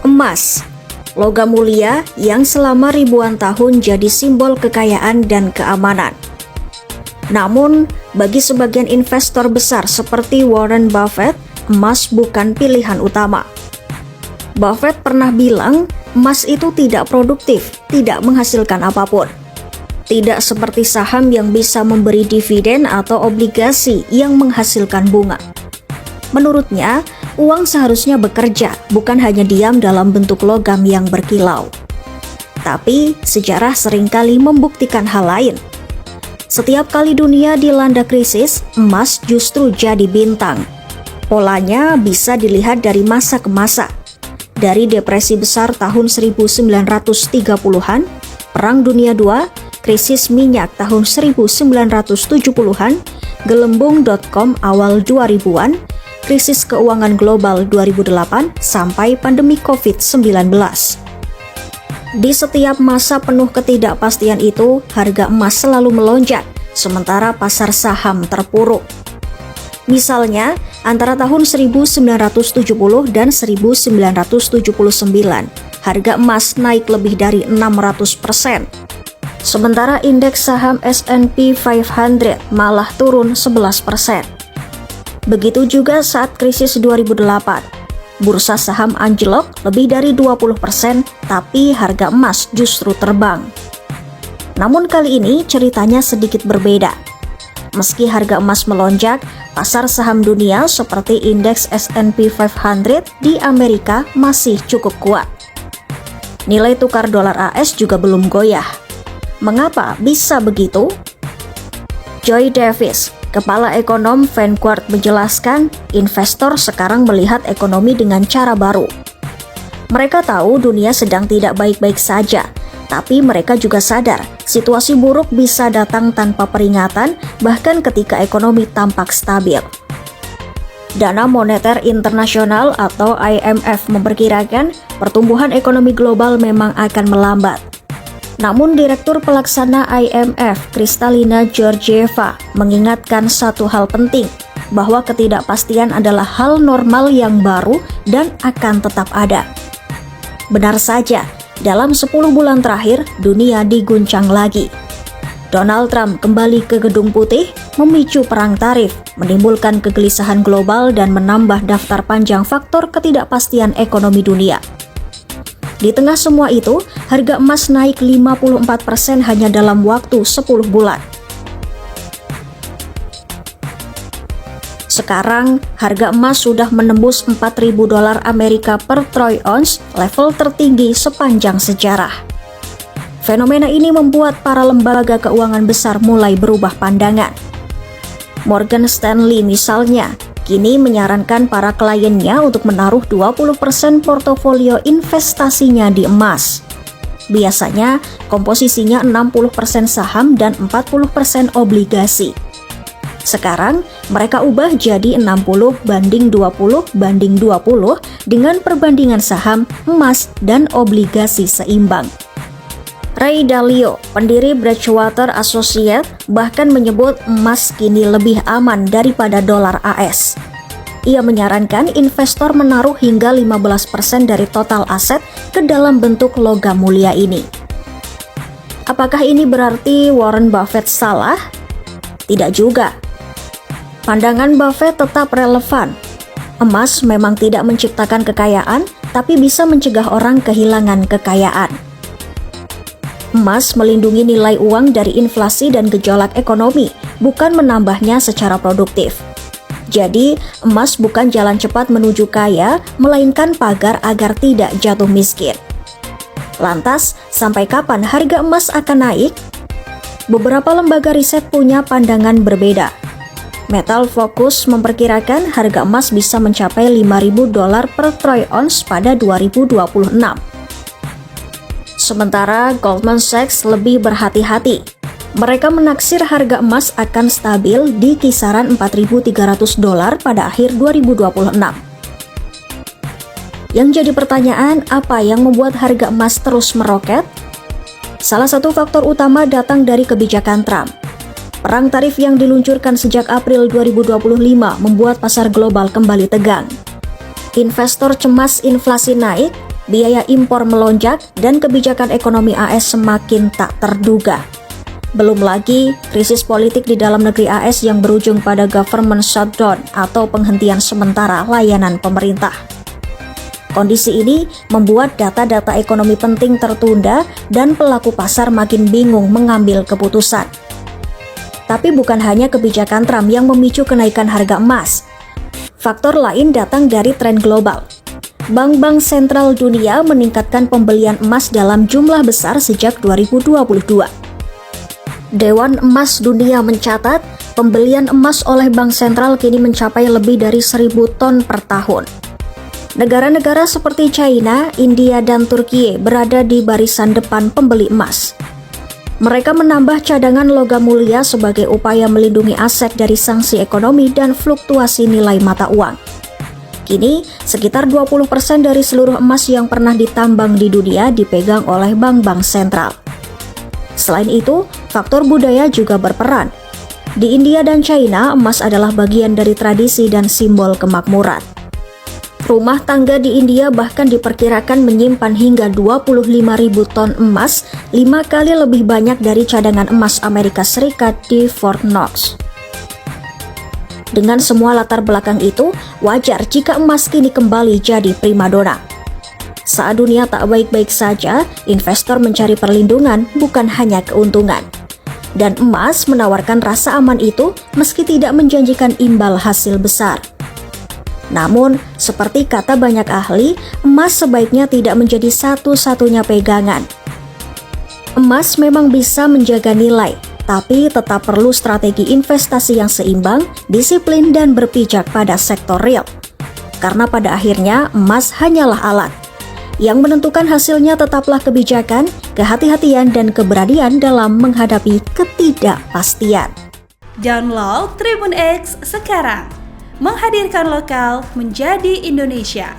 Emas, logam mulia yang selama ribuan tahun jadi simbol kekayaan dan keamanan. Namun, bagi sebagian investor besar seperti Warren Buffett, emas bukan pilihan utama. Buffett pernah bilang, emas itu tidak produktif, tidak menghasilkan apapun. Tidak seperti saham yang bisa memberi dividen atau obligasi yang menghasilkan bunga. Menurutnya, uang seharusnya bekerja, bukan hanya diam dalam bentuk logam yang berkilau. Tapi, sejarah seringkali membuktikan hal lain. Setiap kali dunia dilanda krisis, emas justru jadi bintang. Polanya bisa dilihat dari masa ke masa. Dari depresi besar tahun 1930-an, Perang Dunia II, krisis minyak tahun 1970-an, gelembung.com awal 2000-an, krisis keuangan global 2008 sampai pandemi COVID-19. Di setiap masa penuh ketidakpastian itu, harga emas selalu melonjak, sementara pasar saham terpuruk. Misalnya, antara tahun 1970 dan 1979, harga emas naik lebih dari 600%. Sementara indeks saham S&P 500 malah turun 11%. Begitu juga saat krisis 2008, bursa saham anjlok lebih dari 20%, tapi harga emas justru terbang. Namun kali ini ceritanya sedikit berbeda. Meski harga emas melonjak, pasar saham dunia seperti indeks S&P 500 di Amerika masih cukup kuat. Nilai tukar dolar AS juga belum goyah. Mengapa bisa begitu? Joy Davis, kepala ekonom Vanguard, menjelaskan investor sekarang melihat ekonomi dengan cara baru. Mereka tahu dunia sedang tidak baik-baik saja, tapi mereka juga sadar situasi buruk bisa datang tanpa peringatan, bahkan ketika ekonomi tampak stabil. Dana Moneter Internasional atau IMF memperkirakan pertumbuhan ekonomi global memang akan melambat. Namun Direktur Pelaksana IMF, Kristalina Georgieva, mengingatkan satu hal penting, bahwa ketidakpastian adalah hal normal yang baru dan akan tetap ada. Benar saja, dalam 10 bulan terakhir, dunia diguncang lagi. Donald Trump kembali ke Gedung Putih, memicu perang tarif, menimbulkan kegelisahan global dan menambah daftar panjang faktor ketidakpastian ekonomi dunia. Di tengah semua itu, harga emas naik 54% hanya dalam waktu 10 bulan. Sekarang, harga emas sudah menembus $4.000 Amerika per troy ounce, level tertinggi sepanjang sejarah. Fenomena ini membuat para lembaga keuangan besar mulai berubah pandangan. Morgan Stanley misalnya, kini menyarankan para kliennya untuk menaruh 20% portofolio investasinya di emas. Biasanya, komposisinya 60% saham dan 40% obligasi. Sekarang, mereka ubah jadi 60/20/20 dengan perbandingan saham, emas, dan obligasi seimbang. Ray Dalio, pendiri Bridgewater Associates, bahkan menyebut emas kini lebih aman daripada dolar AS. Ia menyarankan investor menaruh hingga 15% dari total aset ke dalam bentuk logam mulia ini. Apakah ini berarti Warren Buffett salah? Tidak juga. Pandangan Buffett tetap relevan. Emas memang tidak menciptakan kekayaan, tapi bisa mencegah orang kehilangan kekayaan. Emas melindungi nilai uang dari inflasi dan gejolak ekonomi, bukan menambahnya secara produktif. Jadi, emas bukan jalan cepat menuju kaya, melainkan pagar agar tidak jatuh miskin. Lantas, sampai kapan harga emas akan naik? Beberapa lembaga riset punya pandangan berbeda. Metal Focus memperkirakan harga emas bisa mencapai $5.000 per troy ounce pada 2026. Sementara Goldman Sachs lebih berhati-hati. Mereka menaksir harga emas akan stabil di kisaran $4.300 pada akhir 2026. Yang jadi pertanyaan, apa yang membuat harga emas terus meroket? Salah satu faktor utama datang dari kebijakan Trump. Perang tarif yang diluncurkan sejak April 2025 membuat pasar global kembali tegang. Investor cemas inflasi naik, biaya impor melonjak, dan kebijakan ekonomi AS semakin tak terduga. Belum lagi krisis politik di dalam negeri AS yang berujung pada government shutdown atau penghentian sementara layanan pemerintah. Kondisi ini membuat data-data ekonomi penting tertunda dan pelaku pasar makin bingung mengambil keputusan. Tapi bukan hanya kebijakan Trump yang memicu kenaikan harga emas. Faktor lain datang dari tren global. Bank-bank sentral dunia meningkatkan pembelian emas dalam jumlah besar sejak 2022. Dewan Emas Dunia mencatat, pembelian emas oleh bank sentral kini mencapai lebih dari 1.000 ton per tahun. Negara-negara seperti China, India, dan Turki berada di barisan depan pembeli emas. Mereka menambah cadangan logam mulia sebagai upaya melindungi aset dari sanksi ekonomi dan fluktuasi nilai mata uang. Kini, sekitar 20% dari seluruh emas yang pernah ditambang di dunia dipegang oleh bank-bank sentral. Selain itu, faktor budaya juga berperan. Di India dan China, emas adalah bagian dari tradisi dan simbol kemakmuran. Rumah tangga di India bahkan diperkirakan menyimpan hingga 25.000 ton emas, 5 kali lebih banyak dari cadangan emas Amerika Serikat di Fort Knox. Dengan semua latar belakang itu, wajar jika emas kini kembali jadi primadona. Saat dunia tak baik-baik saja, investor mencari perlindungan, bukan hanya keuntungan. Dan emas menawarkan rasa aman itu meski tidak menjanjikan imbal hasil besar. Namun, seperti kata banyak ahli, emas sebaiknya tidak menjadi satu-satunya pegangan. Emas memang bisa menjaga nilai, tapi tetap perlu strategi investasi yang seimbang, disiplin, dan berpijak pada sektor real. Karena pada akhirnya, emas hanyalah alat. Yang menentukan hasilnya tetaplah kebijakan, kehati-hatian, dan keberanian dalam menghadapi ketidakpastian. Download Tribun X sekarang, menghadirkan lokal menjadi Indonesia.